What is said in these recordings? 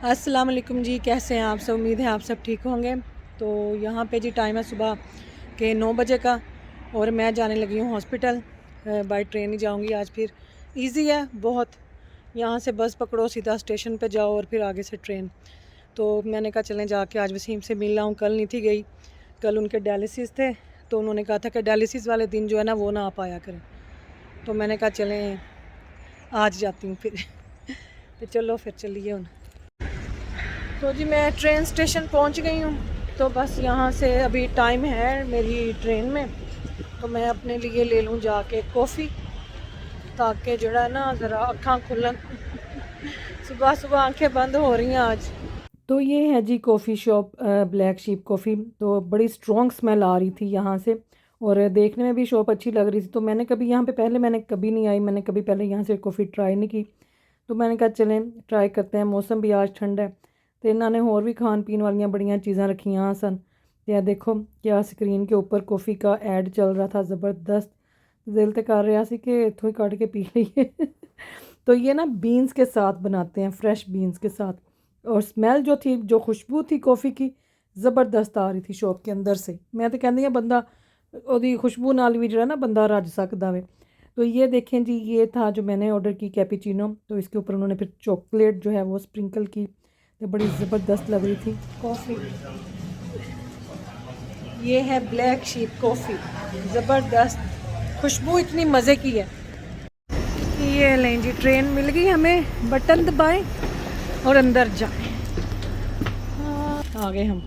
अस्सलाम वालेकुम जी, कैसे हैं आप सब। उम्मीद है आप सब ठीक होंगे। तो यहाँ पे जी टाइम है सुबह के 9 बजे का और मैं जाने लगी हूँ हॉस्पिटल। बाय ट्रेन ही जाऊँगी आज। फिर इजी है बहुत, यहाँ से बस पकड़ो सीधा स्टेशन पे जाओ और फिर आगे से ट्रेन। तो मैंने कहा चलें जाके आज वसीम से मिल हूँ। कल नहीं थी गई, कल उनके डायलिसिस थे तो उन्होंने कहा था कि डायलिसिस वाले दिन जो है ना वो ना आ पाया करें। तो मैंने कहा चलें आज जाती हूँ फिर तो चलो फिर चलिए उन। तो जी मैं ट्रेन स्टेशन पहुंच गई हूँ। तो बस यहाँ से अभी टाइम है मेरी ट्रेन में, तो मैं अपने लिए ले लूँ जाके कॉफ़ी, ताकि जड़ा है ना ज़रा अखां खुलन। सुबह सुबह आंखें बंद हो रही हैं आज। तो ये है जी coffee shop, black sheep coffee. तो बड़ी स्ट्रॉन्ग स्मेल आ रही थी यहाँ से और देखने में भी शॉप अच्छी लग रही थी। तो मैंने कभी यहाँ पे पहले मैंने कभी नहीं आई, मैंने कभी पहले यहाँ से कॉफ़ी ट्राई नहीं की। तो मैंने कहा चलें ट्राई करते हैं। मौसम भी आज ठंड है तो इन्होंने होर भी खान पीन वाली बड़ियां चीज़ां रखियां सन। तो देखो क्या स्क्रीन के ऊपर कॉफ़ी का ऐड चल रहा था, ज़बरदस्त। दिल तो कर रहा सी कि इत्थों ही कट के पी लीए। तो ये ना बीन्स के साथ बनाते हैं, फ्रेश बीन्स के साथ। और स्मेल जो थी, जो खुशबू थी कॉफ़ी की, ज़बरदस्त आ रही थी शॉप के अंदर से। मैं तो कहती हूँ बंदा ओदी खुशबू नाल भी जो ना बंदा रज सकदा वे। तो ये देखें जी, ये था जो मैंने ऑर्डर की कैपेचिनो। तो इसके ऊपर उन्होंने फिर चॉकलेट जो है वो स्प्रिंकल की, तो बड़ी ज़बरदस्त लग रही थी कॉफ़ी। ये है ब्लैक शीप कॉफ़ी, ज़बरदस्त खुशबू इतनी मज़े की है। ये लें जी, ट्रेन मिल गई हमें, बटन दबाएं और अंदर जाएं। आ गए हम।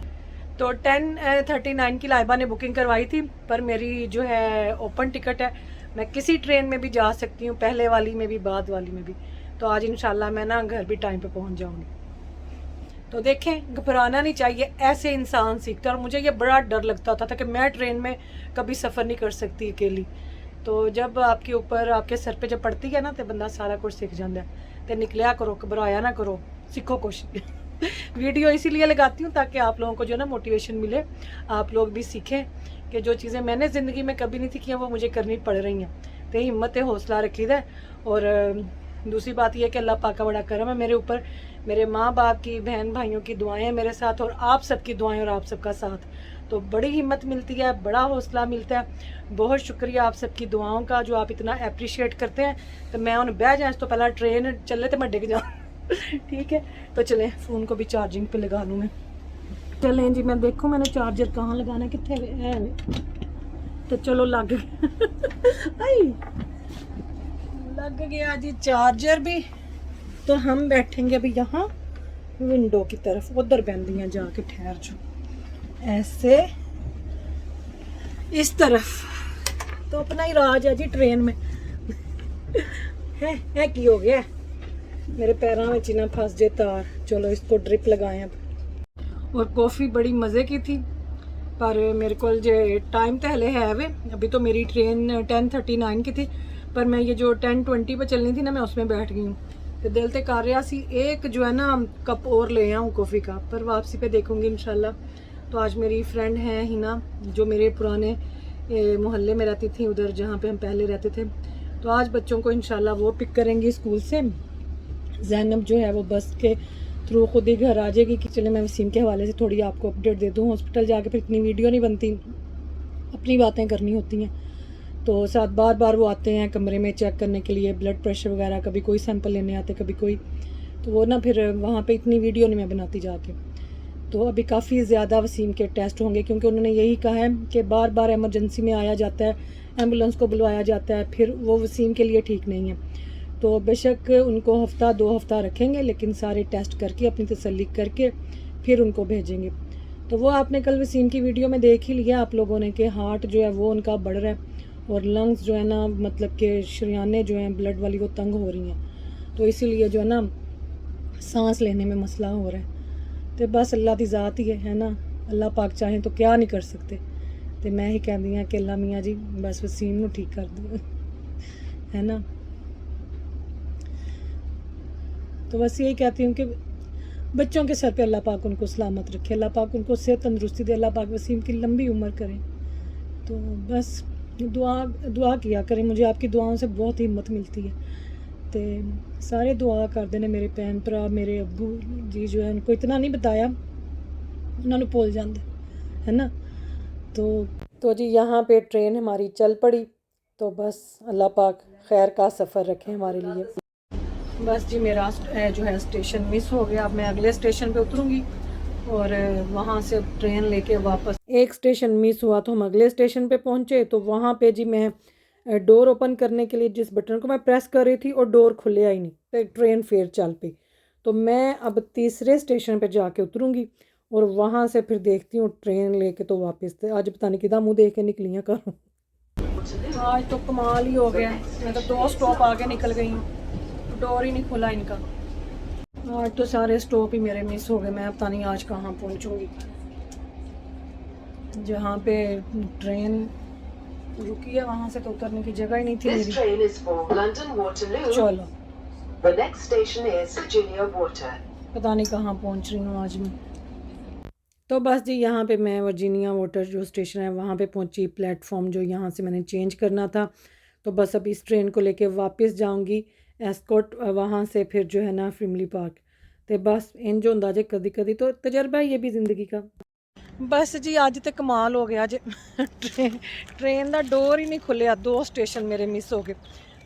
तो 10:39 की लाइबा ने बुकिंग करवाई थी, पर मेरी जो है ओपन टिकट है। मैं किसी ट्रेन में भी जा सकती हूँ, पहले वाली में भी बाद वाली में भी। तो आज इंशाल्लाह मैं ना घर भी टाइम पे पहुँच जाऊँगी। तो देखें, घबराना नहीं चाहिए, ऐसे इंसान सीखता है। और मुझे ये बड़ा डर लगता था कि मैं ट्रेन में कभी सफ़र नहीं कर सकती अकेली। तो जब आपके ऊपर आपके सर पे जब पड़ती है ना तो बंदा सारा कुछ सीख जाता है। तो निकलिया करो, घबराया ना करो, सीखो कुछ। वीडियो इसीलिए लगाती हूँ ताकि आप लोगों को जो ना मोटिवेशन मिले, आप लोग भी सीखें कि जो चीज़ें मैंने ज़िंदगी में कभी नहीं सीखी वो मुझे करनी पड़ रही हैं। तो हिम्मत हौसला रखी है। और दूसरी बात यह कि अल्लाह पाक का बड़ा करम है मेरे ऊपर, मेरे माँ बाप की, बहन भाइयों की दुआएं हैं मेरे साथ, और आप सबकी दुआएं और आप सबका साथ। तो बड़ी हिम्मत मिलती है, बड़ा हौसला मिलता है। बहुत शुक्रिया आप सबकी दुआओं का, जो आप इतना अप्रिशिएट करते हैं। तो मैं उन बह जाए तो पहला ट्रेन चले तो मैं डिग जाऊँ। ठीक है, तो चलें फ़ोन को भी चार्जिंग पे लगा लूँ मैं। चलें जी, मैं देखूँ मैंने चार्जर कहाँ लगाना, कितने है। तो चलो लग आई लग गया जी चार्जर भी। तो हम बैठेंगे अभी यहाँ विंडो की तरफ, उधर बहदियाँ जाके ठहर जो ऐसे इस तरफ। तो अपना ही राज है जी ट्रेन में। है की हो गया, मेरे पैरों में ना फंस जाए तार। चलो इसको ड्रिप लगाएं अब। और कॉफ़ी बड़ी मज़े की थी, पर मेरे को जो टाइम तो हले है वे। अभी तो मेरी ट्रेन 10:39 की थी, पर मैं ये जो 10:20 पर चलनी थी ना, मैं उसमें बैठ गई हूँ। तो दिल तो कर रहा सी एक जो है ना कप और ले आऊँ कॉफ़ी का, पर वापसी पे देखूँगी इंशाल्लाह। तो आज मेरी फ्रेंड है हिना, जो मेरे पुराने मोहल्ले में रहती थी, उधर जहाँ पे हम पहले रहते थे। तो आज बच्चों को इंशाल्लाह वो पिक करेंगी स्कूल से। ज़ैनब जो है वो बस के थ्रू खुद ही घर आ जाएगी। कि चले मैं वसीम के हवाले से थोड़ी आपको अपडेट दे दूँ। हॉस्पिटल जाके फिर इतनी वीडियो नहीं बनती, अपनी बातें करनी होती हैं। तो साथ बार बार वो आते हैं कमरे में चेक करने के लिए, ब्लड प्रेशर वगैरह, कभी कोई सैंपल लेने आते, कभी कोई। तो वो ना फिर वहाँ पे इतनी वीडियो नहीं मैं बनाती जाके। तो अभी काफ़ी ज़्यादा वसीम के टेस्ट होंगे, क्योंकि उन्होंने यही कहा है कि बार बार एमरजेंसी में आया जाता है, एम्बुलेंस को बुलवाया जाता है, फिर वो वसीम के लिए ठीक नहीं है। तो बेशक उनको हफ़्ता 2 हफ़्ता रखेंगे, लेकिन सारे टेस्ट करके अपनी तसल्ली करके फिर उनको भेजेंगे। तो वो आपने कल वसीम की वीडियो में देख ही लिया आप लोगों ने कि हार्ट जो है वो उनका बढ़ रहा है, और लंग्स जो है ना, मतलब कि शरियानें जो हैं ब्लड वाली वो तंग हो रही हैं। तो इसीलिए जो है ना सांस लेने में मसला हो रहा है। तो बस अल्लाह की ज़ात ही है ना, अल्लाह पाक चाहें तो क्या नहीं कर सकते। तो मैं ही कहती हाँ कि अल्लाह मियाँ जी बस वसीम को ठीक कर दो, है ना। तो बस यही कहती हूँ कि बच्चों के सर पे अल्लाह पाक उनको सलामत रखे, अल्लाह पाक उनको सेहत तंदरुस्ती दे, अल्लाह पाक वसीम की लंबी उम्र करें। तो बस दुआ किया करें, मुझे आपकी दुआओं से बहुत हिम्मत मिलती है। तो सारे दुआ करते हैं मेरे भैन भरा मेरे अब्बू जी जो है उनको इतना नहीं बताया उन्होंने भूल जाते है ना। तो जी यहाँ पे ट्रेन हमारी चल पड़ी। तो बस अल्लाह पाक खैर का सफ़र रखे हमारे लिए। बस जी मेरा जो है स्टेशन मिस हो गया। अब मैं अगले स्टेशन पे उतरूँगी और वहाँ से ट्रेन लेके वापस। एक स्टेशन मिस हुआ तो हम अगले स्टेशन पे पहुँचे। तो वहाँ पे जी मैं डोर ओपन करने के लिए जिस बटन को मैं प्रेस कर रही थी और डोर खुले ही नहीं तो ट्रेन फिर चल पई। तो मैं अब तीसरे स्टेशन पे जाके उतरूँगी और वहाँ से फिर देखती हूँ ट्रेन लेके तो वापस। आज पता नहीं कितना मुँह देख के निकली हैं करूँ। आज तो कमाल ही हो गया। मैं तो 2 स्टॉप आगे निकल गई हूँ, डोर ही नहीं खुला इनका। आज तो सारे स्टॉप ही मेरे मिस हो गए। मैं पता नहीं आज कहाँ पहुँचूँगी। जहाँ पे ट्रेन रुकी है वहाँ से तो उतरने की जगह ही नहीं थी मेरी। चलो पता नहीं कहाँ पहुँच रही हूँ आज मैं। तो बस जी यहाँ पे मैं वर्जीनिया वाटर जो स्टेशन है वहाँ पे पहुँची। प्लेटफॉर्म जो यहाँ से मैंने चेंज करना था। तो बस अब इस ट्रेन को लेके वापस जाऊँगी एस्कॉट वहाँ से फिर जो है ना फ्रिमली पार्क। तो बस इंज होंदा जे कदी कदी तो तजर्बा है ये भी ज़िंदगी का। बस जी अज तो कमाल हो गया जे ट्रेन का डोर ही नहीं खुलिया। 2 स्टेशन मेरे मिस हो गए।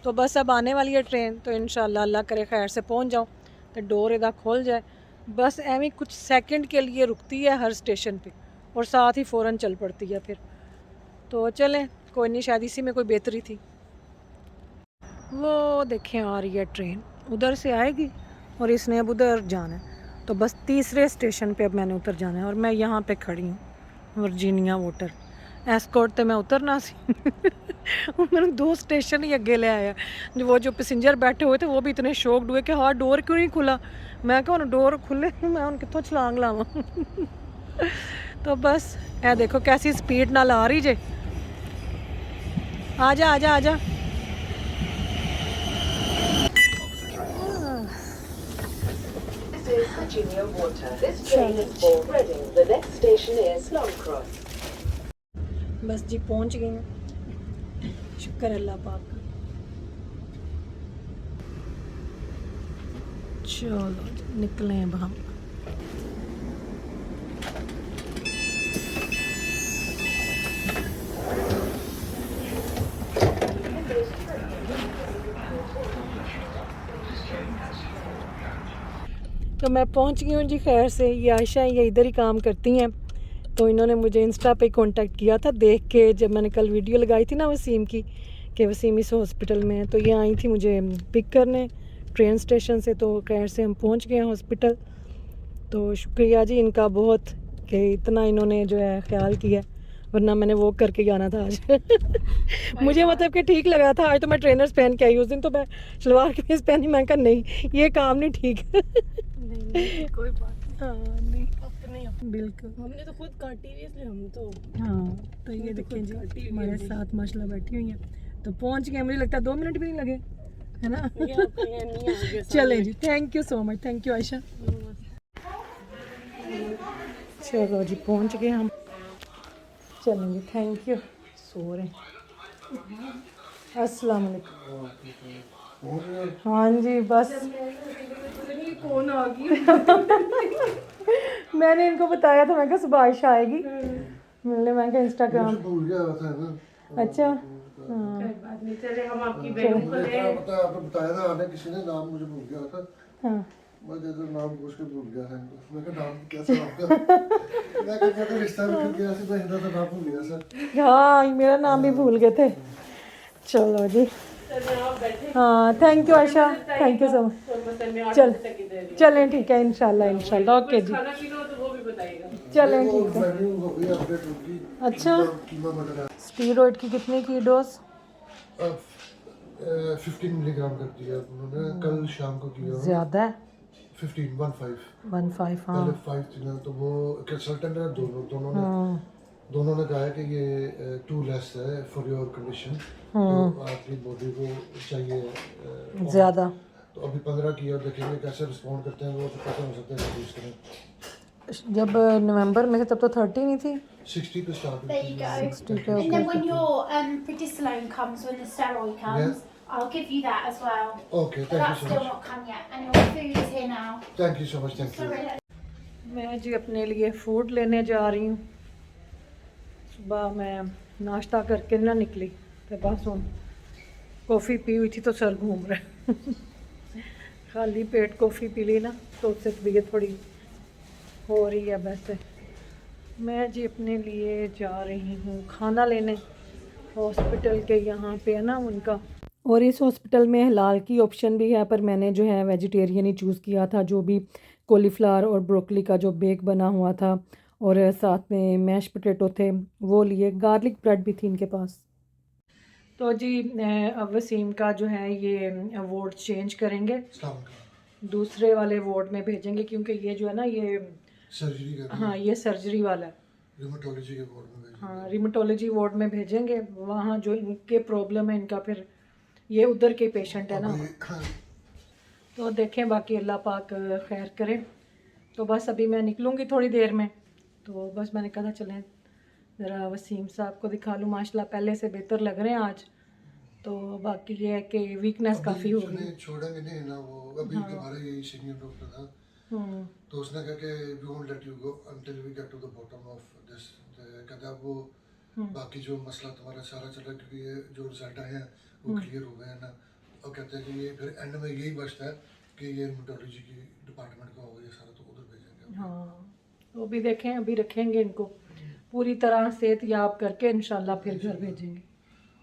तो बस अब आने वाली है ट्रेन तो इंशाल्लाह अल्लाह करे खैर से पहुँच जाऊँ तो डोर इधर खोल जाए। बस एवं कुछ सेकंड के लिए रुकती है हर स्टेशन पे और साथ ही फ़ौरन चल पड़ती है फिर। तो चलें कोई नहीं, शायद इसी में कोई बेहतरी थी। वो देखें आ रही है ट्रेन, उधर से आएगी और इसने अब उधर जाना है। तो बस तीसरे स्टेशन पे अब मैंने उतर जाना है और मैं यहाँ पे खड़ी हूँ वर्जीनिया वाटर। एस्कॉट तो मैं उतरना सी मैंने 2 स्टेशन ही अगे ले आया। वो जो पैसेंजर बैठे हुए थे वो भी इतने शॉक्ड हुए कि हाँ डोर क्यों नहीं खुला। मैं क्या डोर खुले मैं उन कितों छलांग लावा तो बस ए देखो कैसी स्पीड नाल आ रही जे। आजा आजा आजा। Virginia Water. This train is for Reading. The next station is Longcross. बस जी पहुंच गई हूँ, शुक्र अल्लाह पाक का। चलो निकले अब हम। तो मैं पहुंच गई हूँ जी खैर से। ये आयशा ये इधर ही काम करती हैं। तो इन्होंने मुझे इंस्टा पे कांटेक्ट किया था देख के, जब मैंने कल वीडियो लगाई थी ना वसीम की कि वसीम इस हॉस्पिटल में है। तो ये आई थी मुझे पिक करने ट्रेन स्टेशन से। तो खैर से हम पहुंच गए हैं हॉस्पिटल। तो शुक्रिया जी इनका बहुत कि इतना इन्होंने जो है ख्याल किया, वरना मैंने वो करके जाना था आज मुझे मतलब कि ठीक लग रहा था। आज तो मैं ट्रेनर्स पहन के आई, उस दिन तो मैं शलवार कमीज पहनी। मैं कहा नहीं ये काम नहीं ठीक नहीं कोई बात हाँ नहीं अपने बिल्कुल हमने तो खुद काटी हुई इसलिए हम तो हाँ। तो ये देखें जी हमारे साथ माशाल्लाह बैठी हुई हैं। तो पहुंच गए, मुझे लगता है 2 मिनट भी नहीं लगे है ना चलें जी, thank you so much, thank you Ayesha. चलो जी पहुंच गए हम। चलें जी, थैंक यू। सो रहे अस्सलाम वालेकुम। हाँ जी बस कौन आ गई मैंने इनको बताया था, मैं कहा सुबह आयशा आएगी मिलने। मैं कहा इंस्टाग्राम भूल गया था ना। अच्छा कोई बात नहीं, चले हम आपकी मुझे बहन को क्या पता, आपने बताया था आने किसी ने, नाम मुझे भूल गया था। हाँ मैं जैसे नाम पूछ के भूल गया था। मैं कहा नाम कैसे आपका मैं कहता रिश्ता भी गया से मैं हिंदा तो नाम भूल गया सर। हाँ मेरा नाम भी भूल गए थे। चलो जी हाँ thank you Ayesha, thank you so much. चलें ठीक है इंशाल्लाह इंशाल्लाह। ओके जी खाना पीना हो तो वो भी बताइएगा। चलें ठीक है। मेन्यू हो गई अपडेट होगी। अच्छा कीमा मटर है। स्टीरॉयड की कितने की डोज? अब 15 मिलीग्राम कर दिया उन्होंने, कल शाम को किया। ज़्यादा है 15 15 हाँ पहले 5 थी ना, तो वो कंसल्टेंट है दोनों ने कहा है कि ये टू लेस है फॉर योर कंडीशन। तो आपकी बॉडी को चाहिए ज़्यादा। तो अभी 15 किया, देखेंगे कैसे रिस्पॉन्ड करते हैं वो, तो कैसे हो सकते हैं रिड्यूस करें। जब नवंबर में थे तब तो 30 नहीं थी। 60 पे स्टार्ट There you go. ठीक है And then okay. when your prednisolone comes, when the steroid comes, I'll give you that as well. Okay, But thank you that's so still much. not come yet. And your food is here now. Thank you so much. Thank you. Sorry. मैं जी अपने लिए food लेने जा रही हूँ। सुबह मैं नाश्ता करके ना निकली तो बस हूँ कॉफ़ी पी हुई थी तो सर घूम रहा है। खाली पेट कॉफ़ी पी ली ना तो उससे तबीयत थोड़ी हो रही है। वैसे मैं जी अपने लिए जा रही हूँ खाना लेने हॉस्पिटल के यहाँ पे है ना उनका, और इस हॉस्पिटल में हलाल की ऑप्शन भी है, पर मैंने जो है वेजिटेरियन ही चूज़ किया था। जो भी कॉलीफ्लावर और ब्रोकली का जो बेक बना हुआ था और साथ में मैश पोटैटो थे वो लिए, गार्लिक ब्रेड भी थी इनके पास। तो जी अब वसीम का जो है ये वार्ड चेंज करेंगे, अस्सलाम दूसरे वाले वार्ड में भेजेंगे क्योंकि ये जो है ना ये सर्जरी कर रही हाँ ये सर्जरी वाला है। रिमेटोलॉजी के बोर्ड में भेजी। हाँ रिमेटोलॉजी वार्ड में भेजेंगे, वहाँ जो इनके प्रॉब्लम है इनका, फिर ये उधर के पेशेंट है ना। तो देखें बाकी अल्लाह पाक खैर करे। तो बस अभी मैं निकलूँगी थोड़ी देर में, तो बस मैंने कहा चलें ज़रा वसीम साहब को दिखा लूँ। माशाल्लाह पहले से बेहतर लग रहे हैं आज। तो बाकी ये है कि वीकनेस काफ़ी हो गई। छोड़ेंगे नहीं ना वो, अभी हमारा यही सीनियर डॉक्टर था तो उसने कहा कि we won't let you go until we get to the bottom of this. कहता वो बाकी जो मसला तुम्हारा सारा चल रहा है क्योंकि ये जो रिजल्ट आए हैं वो क्लियर हो गए हैं ना, और कहते हैं कि ये फिर एंड में यही बचता है कि ये रिमेटोलॉजी की डिपार्टमेंट का होगा ये सारा, तो उधर भेजेंगे। हाँ तो अभी देखें, अभी रखेंगे इनको पूरी तरह सेहत याब करके इंशाल्लाह फिर घर भेजेंगे।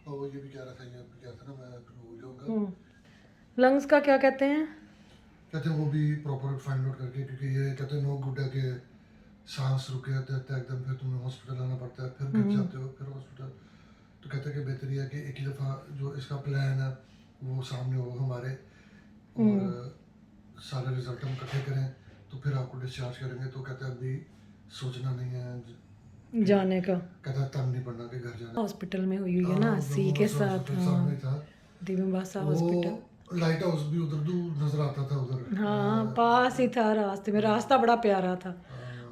और वो ये भी कह रहा था, ये भी कह था ना मैं फिर भूल जाऊँगा, लंग्स का क्या कहते हैं? कहते हैं वो भी प्रॉपर फाइंड आउट करके, क्योंकि ये कहते हैं नो गुड है कि सांस रुके देते एकदम फिर तुम्हें हॉस्पिटल आना पड़ता है, फिर घर जाते हो फिर हॉस्पिटल। तो कहते हैं कि बेहतर है कि एक ही दफ़ा जो इसका प्लान है वो सामने हो हमारे, और सारे रिजल्ट हम इकट्ठे करें तो फिर आपको डिस्चार्ज करेंगे। तो कहते हैं अभी सोचना नहीं है जाने का, कहता है तंग नहीं पड़ना कि घर जाना। हॉस्पिटल में हुई है ना सी के साथ, सामने था दिव्यबासा हॉस्पिटल। वो लाइट हाउस भी उधर दूर नजर आता था उधर, हाँ पास ही था रास्ते में, रास्ता बड़ा प्यारा था।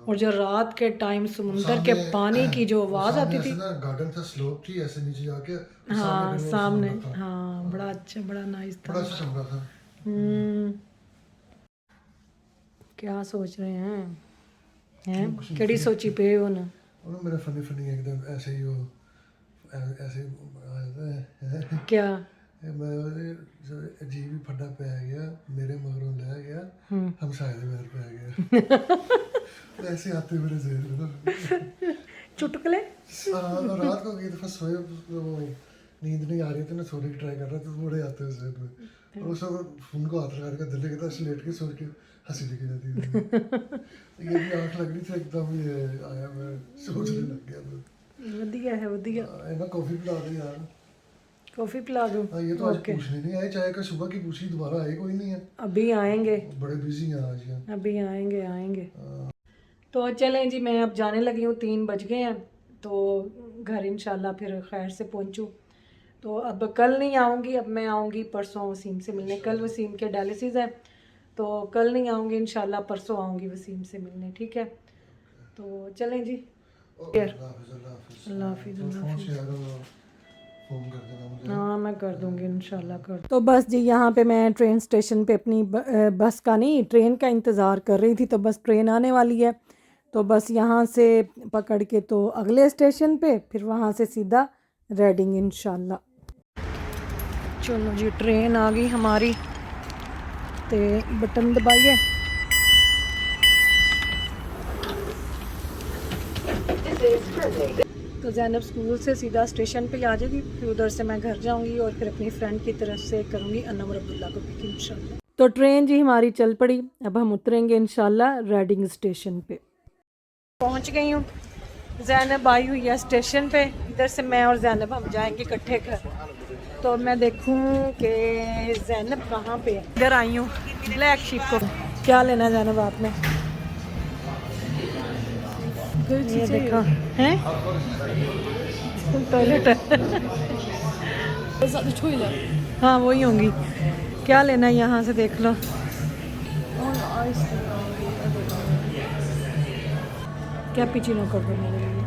और जो रात के टाइम समुंदर के पानी की जो आवाज़ आती थी, गार्डन था, स्लोप थी, ऐसे नीचे जाके हाँ सामने, समुंदर था। हाँ बड़ा अच्छा बड़ा नाइस था। बड़ा अच्छा कमरा था। क्या सोच रहे हैं केड़ी सोची पे हो ना? और मेरा फनी एकदम ऐसे ही हो ऐसे क्या मैं अजीब ही फड्डा पे आ गया, मेरे मगरों ले गया, हम शायद मेरे पे आ गया। ऐसे आते मेरे ज़हन में चुटकुले। रात को कई दफ़ा सोए वो नींद नहीं आ रही थी, मैं सोने की ट्राई कर रहा था तो बड़े आते हैं ज़हन में, और उस फोन को हाथ लगा के दिल कहता है लेट के सो के हंसी निकल जाती है। ये भी आँख लग रही थी एकदम, ये आया मैं सोचने लग गया। वधिया है वधिया। ना कॉफ़ी पिला दे यार। कॉफ़ी पिला दूँ? हाँ ये तो आज पूछने नहीं आए, चाय का सुबह की पूछी दोबारा आए कोई नहीं है। अभी आएंगे, बड़े बिजी हैं आज यार। अभी आएंगे। तो चलें जी, मैं अब जाने लगी हूँ, 3 बज गए हैं, तो घर इंशाल्लाह फिर खैर से पहुँचूँ। तो अब कल नहीं आऊँगी, अब मैं आऊँगी परसों वसीम से मिलने। कल वसीम के डायलिसिस है तो कल नहीं आऊँगी इंशाल्लाह, परसों आऊँगी वसीम से मिलने, ठीक है? तो चलें जी, अल्लाह हाफिज़। हाँ मैं कर दूँगी इंशाल्लाह कर। तो बस जी यहाँ पे मैं ट्रेन स्टेशन पे अपनी बस का नहीं ट्रेन का इंतज़ार कर रही थी, तो बस ट्रेन आने वाली है, तो बस यहाँ से पकड़ के तो अगले स्टेशन पे, फिर वहाँ से सीधा रेडिंग इंशाल्लाह। चलो जी ट्रेन आ गई हमारी, तो बटन दबाइए। तो ज़ैनब स्कूल से सीधा स्टेशन पे आ जाएगी, फिर उधर से मैं घर जाऊंगी और फिर अपनी फ्रेंड की तरफ से करूंगी अन्नम अब्दुल्ला को पिक इंशाल्लाह। तो ट्रेन जी हमारी चल पड़ी, अब हम उतरेंगे इंशाल्लाह रेडिंग स्टेशन पे। पहुंच गई हूँ, ज़ैनब आई हुई है स्टेशन पे, इधर से मैं और ज़ैनब हम जाएंगे इकट्ठे घर। तो मैं देखूँ कि ज़ैनब कहाँ पे है। इधर आई हूँ ब्लैक शीप को। क्या लेना है ज़ैनब आपने? ये देखो हैं टॉयलेट हाँ वही होंगी। क्या लेना है यहाँ से देख लो। कैपुचिनो कर दो मेरे लिए।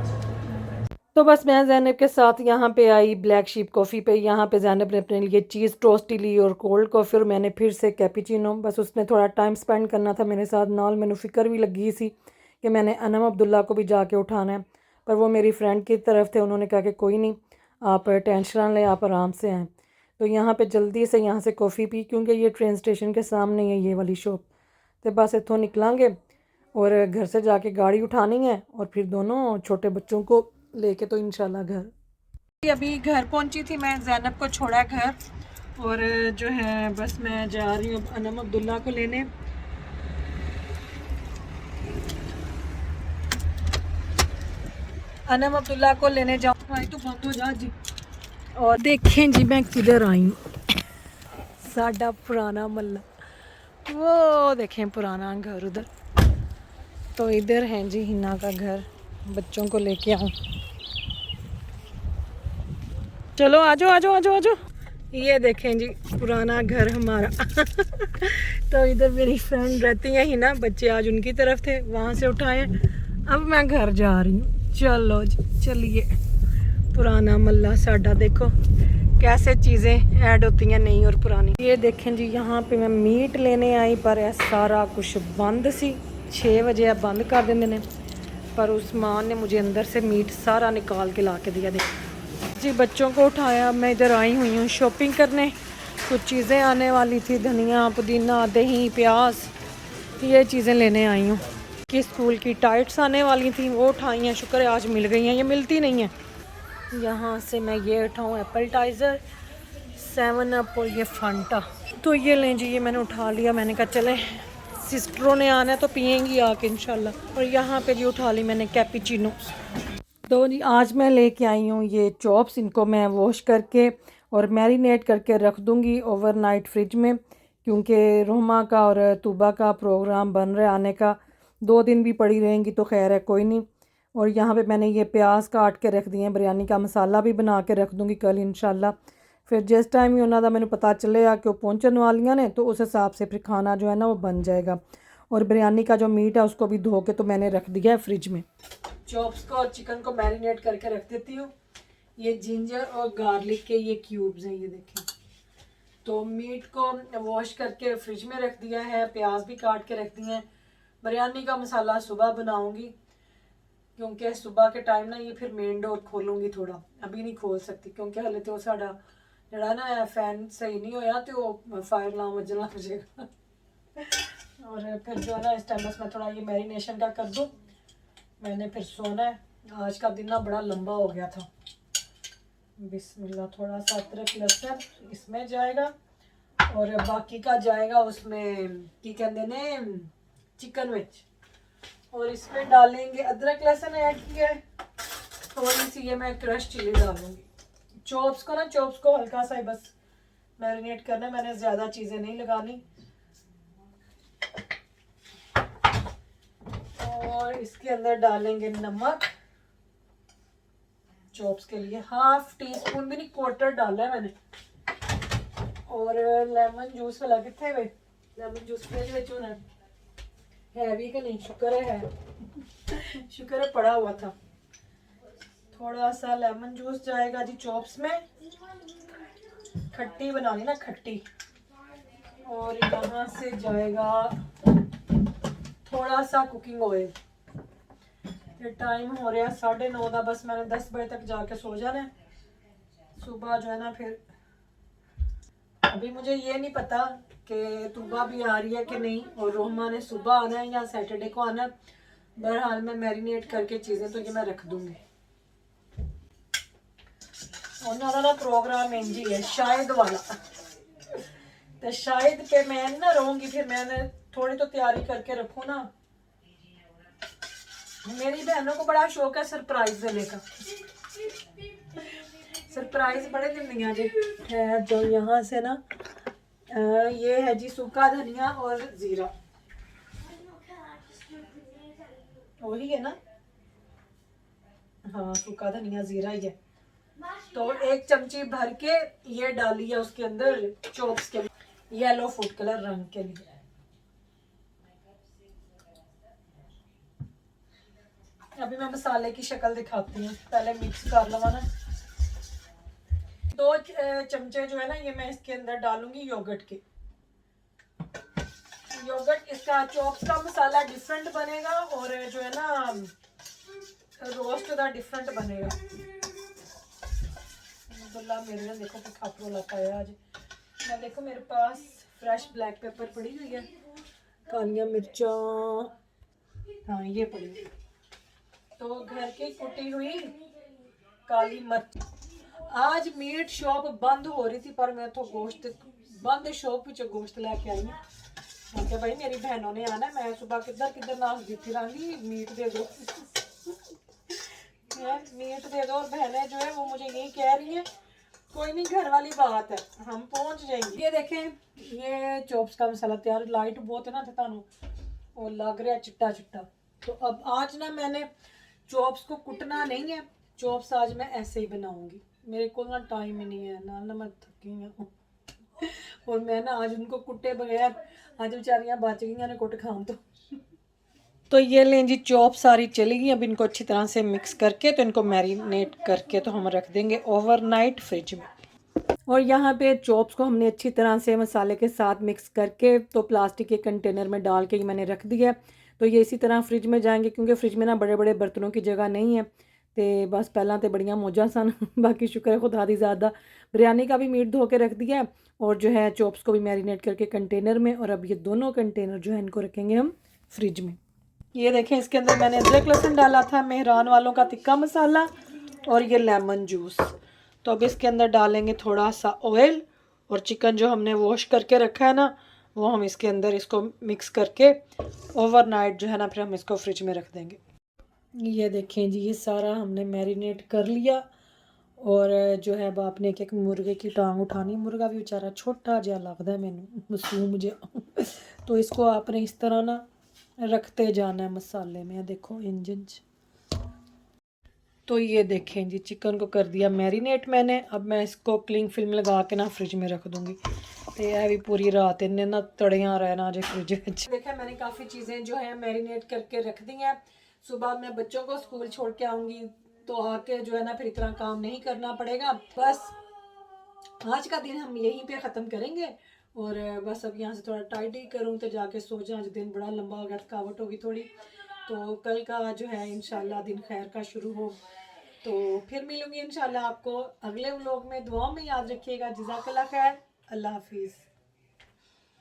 तो बस मैं ज़ैनब के साथ यहाँ पे आई ब्लैक शीप कॉफ़ी पे। यहाँ पे ज़ैनब ने अपने लिए चीज़ टोस्टी ली और कोल्ड कॉफ़ी, और मैंने फिर से कैपुचिनो। बस उसने थोड़ा टाइम स्पेंड करना था मेरे साथ, नाल मैनू फ़िक्र भी लगी सी कि मैंने अनम अब्दुल्ला को भी जाके उठाना है, पर वो मेरी फ्रेंड की तरफ थे। उन्होंने कहा कि कोई नहीं, आप टेंशन ना लें, आप आराम से आएँ। तो यहाँ पे जल्दी से यहाँ से कॉफ़ी पी, क्योंकि ये ट्रेन स्टेशन के सामने है ये वाली शॉप। तो बस इतों निकलांगे और घर से जाके गाड़ी उठानी है और फिर दोनों छोटे बच्चों को लेके तो इंशाल्लाह घर। अभी घर पहुंची थी मैं, ज़ैनब को छोड़ा घर, और जो है बस मैं जा रही हूँ अनम अब्दुल्ला को लेने। अनम अब्दुल्ला को लेने जाऊँ तो बंद हो जा जी। और देखें जी मैं किधर आई हूँ, साडा पुराना मल्ला, वो देखें पुराना घर उधर। तो इधर है जी हिना का घर, बच्चों को लेके आऊँ। चलो आजो आजो आजो आजो। ये देखें जी पुराना घर हमारा। तो इधर मेरी फ्रेंड रहती है हिना, बच्चे आज उनकी तरफ थे, वहाँ से उठाए, अब मैं घर जा रही हूँ। चलो जी चलिए। पुराना मल्ला साडा, देखो कैसे चीज़ें ऐड होती हैं नई और पुरानी। ये देखें जी यहाँ पे मैं मीट लेने आई, पर यह सारा कुछ बंद सी। 6 बजे अब बंद कर देंगे ने, पर उस्मान ने मुझे अंदर से मीट सारा निकाल के ला के दिया। देख जी बच्चों को उठाया, मैं इधर आई हुई हूँ शॉपिंग करने। कुछ चीज़ें आने वाली थी, धनिया पुदीना दही प्याज, ये चीज़ें लेने आई हूँ। कि स्कूल की टाइट्स आने वाली थी, वो उठाई हैं, शुक्र है आज मिल गई हैं, ये मिलती नहीं हैं। यहाँ से मैं ये उठाऊँ एप्पलटाइज़र, 7 अप और ये फंटा। तो ये लें जी, ये मैंने उठा लिया। मैंने कहा चले सिस्टरों ने आना है तो पियेंगी आके इंशाल्लाह। और यहाँ पे जी उठा ली मैंने कैपुचिनो। तो जी आज मैं लेके आई हूँ ये चॉप्स, इनको मैं वॉश करके और मैरिनेट करके रख दूँगी ओवरनाइट फ्रिज में, क्योंकि रोमा का और तूबा का प्रोग्राम बन रहा है आने का। 2 दिन भी पड़ी रहेंगी तो खैर है, कोई नहीं। और यहाँ पे मैंने ये प्याज काट के रख दिए हैं, बिरयानी का मसाला भी बना के रख दूँगी कल इंशाल्लाह। फिर जिस टाइम ही उन्होंने मैंने पता चलेगा कि वो पहुँचने वालियाँ ने, तो उस हिसाब से फिर खाना जो है ना वो बन जाएगा। और बिरयानी का जो मीट है उसको भी धो के तो मैंने रख दिया है फ्रिज में। चॉप्स को और चिकन को मैरिनेट करके रख देती हूँ। ये जिंजर और गार्लिक के ये क्यूब्स हैं, ये देखें। तो मीट को वॉश करके फ्रिज में रख दिया है, प्याज भी काट के रख दिए हैं। बिरयानी का मसाला सुबह बनाऊंगी, क्योंकि सुबह के टाइम ना ये फिर मेन डोर खोलूंगी थोड़ा, अभी नहीं खोल सकती क्योंकि हले तो साड़ा जड़ा ना फैन सही नहीं होया, तो फायर अलार्म वजन लग जाएगा। और फिर जो है ना इस टाइम बस मैं थोड़ा ये मैरिनेशन का कर दूँ, मैंने फिर सोना है। आज का दिन ना बड़ा लंबा हो गया था। बिस्मिल्लाह, थोड़ा सा अदरक लहसुन इसमें जाएगा और बाकी का जाएगा उसमें की कहते ने चिकन विच, और इसमें डालेंगे अदरक लहसुन ऐड किया है, थोड़ी सी ये मैं क्रश चिली डालूंगी। चॉप्स को हल्का सा ही बस मैरिनेट करना है, मैंने ज़्यादा चीज़ें नहीं लगानी। और इसके अंदर डालेंगे नमक, चॉप्स के लिए 1/2 टीस्पून भी नहीं, 1/4 डाला है मैंने। और लेमन जूस वाला कितने वे, लेमन जूस फ्रिज में होना है भी कि नहीं, शुक्र है शुक्र है पड़ा हुआ था। थोड़ा सा लेमन जूस जाएगा जी चॉप्स में, खट्टी बनानी ना खट्टी। और यहाँ से जाएगा थोड़ा सा कुकिंग ऑयल। ये टाइम हो रहा है 9:30 का, बस मैंने 10 बजे तक जाके सो जाना है। सुबह जो है ना फिर अभी मुझे ये नहीं पता कि तुबा भी आ रही है कि नहीं, और रोमा ने सुबह आना है या सैटरडे को आना है। बहरहाल मैं मैरिनेट करके चीज़ें तो ये मैं रख दूँगी। उन्होंने प्रोग्राम इंजी है शायद वाला, तो शायद पे मैं ना रहूँगी, फिर मैंने थोड़ी तो तैयारी करके रखूँ ना। मेरी बहनों को बड़ा शौक है सरप्राइज देने का, सरप्राइज बड़े दिन जी है। जो यहाँ से ना ये है जी सूखा धनिया और जीरा, वही है ना, हाँ सूखा धनिया जीरा ही है। तो 1 चमची भर के ये डाली है उसके अंदर चॉप्स के लिए, येलो फूड कलर रंग के लिए। अभी मैं मसाले की शक्ल दिखाती हूँ, पहले मिक्स कर लवा ना। 2 चमचे जो है ना ये मैं इसके अंदर डालूंगी योगर्ट के। योगर्ट इसका चॉप्स का मसाला डिफरेंट बनेगा और जो है ना रोस्ट का डिफरेंट बनेगा। अब्दुल्ला मेरे ने देखो कि खापरो लगा है आज। मैं देखो मेरे पास फ्रेश ब्लैक पेपर पड़ी हुई है, कालियाँ मिर्चा, हाँ ये पड़ी हुई, तो घर की कुटी हुई काली मिर्च। आज मीट शॉप बंद हो रही थी पर मैं तो गोश्त बंद शॉप विच गोश्त लेके आई हूँ। मैं भाई मेरी बहनों ने आना, मैं सुबह किधर किधर नाश दी रही मीट दे दो मीट दे दो, और बहनें जो है वो मुझे यही कह रही हैं कोई नहीं घर वाली बात है हम पहुंच जाएंगे। ये देखें ये चॉप्स का मसाला तैयार, लाइट बहुत है ना थानू वो लग रहा है चिट्टा चिट्टा। तो अब आज ना मैंने चॉप्स को कुटना नहीं है, चॉप्स आज मैं ऐसे ही बनाऊंगी, मेरे को ना टाइम ही नहीं है ना मैं थकी हूँ और मैं ना आज उनको कुटे बगैर आज बेचारियाँ बच गई ने कुट खाऊं तो ये लें जी चॉप सारी चली गई। अब इनको अच्छी तरह से मिक्स करके तो इनको मैरिनेट करके तो हम रख देंगे ओवरनाइट फ्रिज में। और यहाँ पे चॉप्स को हमने अच्छी तरह से मसाले के साथ मिक्स करके तो प्लास्टिक के कंटेनर में डाल के मैंने रख दिया। तो ये इसी तरह फ्रिज में जाएंगे क्योंकि फ्रिज में ना बड़े बड़े बर्तनों की जगह नहीं है। तो बस पहला तो बड़ियाँ मौजा सन बाकी शुक्र है खुदा दी ज़्यादा। बिरयानी का भी मीट धो के रख दिया और जो है चॉप्स को भी मैरिनेट करके कंटेनर में, और अब ये दोनों कंटेनर जो है इनको रखेंगे हम फ्रिज में। ये देखें इसके अंदर मैंने अदरक लहसुन डाला था, मेहरान वालों का तिक्का मसाला और ये लेमन जूस। तो अब इसके अंदर डालेंगे थोड़ा सा ऑयल और चिकन जो हमने वॉश करके रखा है ना वो हम इसके अंदर इसको मिक्स करके ओवरनाइट जो है ना फिर हम इसको फ्रिज में रख देंगे। ये देखें जी ये सारा हमने मैरिनेट कर लिया और जो है अब आपने एक एक मुर्गे की टांग उठानी, मुर्गा भी बेचारा छोटा जहा लगता है मैनू मासूम जहा तो इसको आपने इस तरह ना रखते जाना है मसाले में। देखो इंजन तो ये देखें जी चिकन को कर दिया मैरिनेट मैंने। अब मैं इसको क्लिंग फिल्म लगा के ना फ्रिज में रख दूंगी तो यह भी पूरी रात इन्हें ना तड़ियाँ रहना जो फ्रिज में। देखा मैंने काफ़ी चीज़ें जो है मैरिनेट करके रख दी हैं। सुबह मैं बच्चों को स्कूल छोड़ के आऊँगी तो आके जो है ना फिर इतना काम नहीं करना पड़ेगा। बस आज का दिन हम यहीं पे ख़त्म करेंगे और बस अब यहाँ से थोड़ा टाइडी करूँ तो जाके सो जाऊँ। आज दिन बड़ा लंबा हो गया, थकावट होगी थोड़ी, तो कल का जो है इंशाल्लाह दिन खैर का शुरू हो। तो फिर मिलूँगी इंशाल्लाह आपको अगले व्लॉग में। दुआ में याद रखिएगा। जज़ाकल्लाह खैर, अल्लाह हाफिज़।